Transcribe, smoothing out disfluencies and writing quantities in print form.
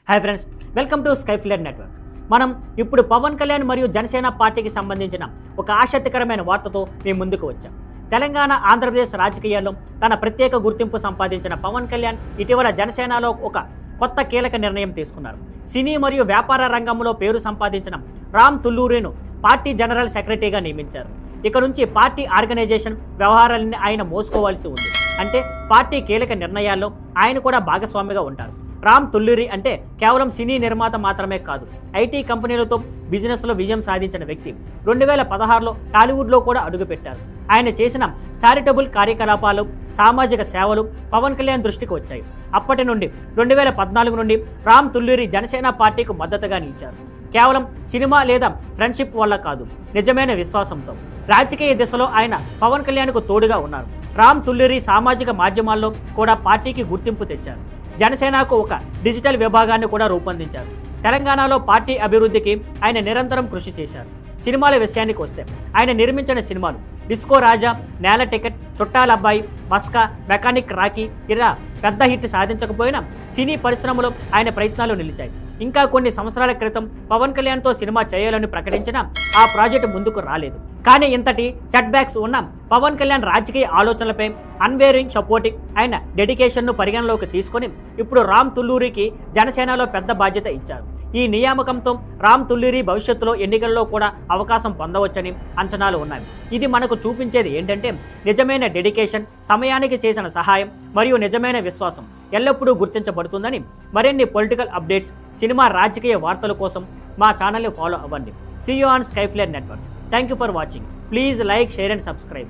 Hi friends, welcome to Skyflare network. మనం ఇప్పుడు పవన్ కళ్యాణ్ మరియు జనసేన పార్టీకి సంబంధించిన ఒక ఆసక్తికరమైన వార్తతో మేము ముందుకు వచ్చాం. తెలంగాణ, ఆంధ్రప్రదేశ్ రాజకీయాల్లో తన ప్రత్యేక గుర్తింపు సంపాదించిన పవన్ కళ్యాణ్ ఇటీవల జనసేనలో ఒక కొత్త కీలక నిర్ణయం తీసుకున్నారు. సినీ మరియు వ్యాపార రంగంలో పేరు సంపాదించిన రామ్ తుల్లూరిను పార్టీ జనరల్ సెక్రటరీగా నియమించారు. ఇక నుంచి పార్టీ ఆర్గనైజేషన్ వ్యవహారాలని ఆయన మోసుకోవాల్సి ఉంది. అంటే పార్టీ కీలక నిర్ణయాల్లో ఆయన కూడా భాగస్వామిగా ఉంటారు. రామ్ తుల్లూరి అంటే కేవలం సినీ నిర్మాత మాత్రమే కాదు, ఐటీ కంపెనీలతో బిజినెస్లో విజయం సాధించిన వ్యక్తి. 2016లో టాలీవుడ్లో కూడా అడుగుపెట్టారు. ఆయన చేసిన చారిటబుల్ కార్యకలాపాలు, సామాజిక సేవలు పవన్ కళ్యాణ్ దృష్టికి వచ్చాయి. అప్పటి నుండి 2014 నుండి రామ్ తుల్లూరి జనసేన పార్టీకి మద్దతుగా నిలిచారు. కేవలం సినిమా లేదా ఫ్రెండ్షిప్ వల్ల కాదు, నిజమైన విశ్వాసంతో. రాజకీయ దిశలో ఆయన పవన్ కళ్యాణ్కు తోడుగా ఉన్నారు. రామ్ తుల్లూరి సామాజిక మాధ్యమాల్లో కూడా పార్టీకి గుర్తింపు తెచ్చారు. జనసేనకు ఒక డిజిటల్ విభాగాన్ని కూడా రూపొందించారు. తెలంగాణలో పార్టీ అభివృద్ధికి ఆయన నిరంతరం కృషి చేశారు. సినిమాల విషయానికి వస్తే ఆయన నిర్మించిన సినిమాలు డిస్కో రాజా, నేల టికెట్, చుట్టాల అబ్బాయి, మస్కా, మెకానిక్ రాకీ ఇలా పెద్ద హిట్ సాధించకపోయినా సినీ పరిశ్రమలో ఆయన ప్రయత్నాలు నిలిచాయి. ఇంకా కొన్ని సంవత్సరాల క్రితం పవన్ కళ్యాణ్తో సినిమా చేయాలని ప్రకటించినా ఆ ప్రాజెక్టు ముందుకు రాలేదు. కానీ ఇంతటి సెట్ బ్యాక్స్ ఉన్న పవన్ కళ్యాణ్ రాజకీయ ఆలోచనలపై అన్వేరింగ్ సపోర్టింగ్ ఆయన డెడికేషన్ను పరిగణలోకి తీసుకొని ఇప్పుడు రామ్ తుల్లూరికి జనసేనలో పెద్ద బాధ్యత ఇచ్చారు. ఈ నియామకంతో రామ్ తుల్లూరి భవిష్యత్తులో ఎన్నికల్లో కూడా అవకాశం పొందవచ్చని అంచనాలు ఉన్నాయి. ఇది మనకు చూపించేది ఏంటంటే నిజమైన డెడికేషన్, సమయానికి చేసిన సహాయం మరియు నిజమైన విశ్వాసం ఎల్లప్పుడూ గుర్తించబడుతుందని. మరిన్ని పొలిటికల్ అప్డేట్స్, సినిమా, రాజకీయ వార్తల కోసం మా ఛానల్ని ఫాలో అవ్వండి. See you on Skyflare Networks. Thank you for watching. Please like, share and subscribe.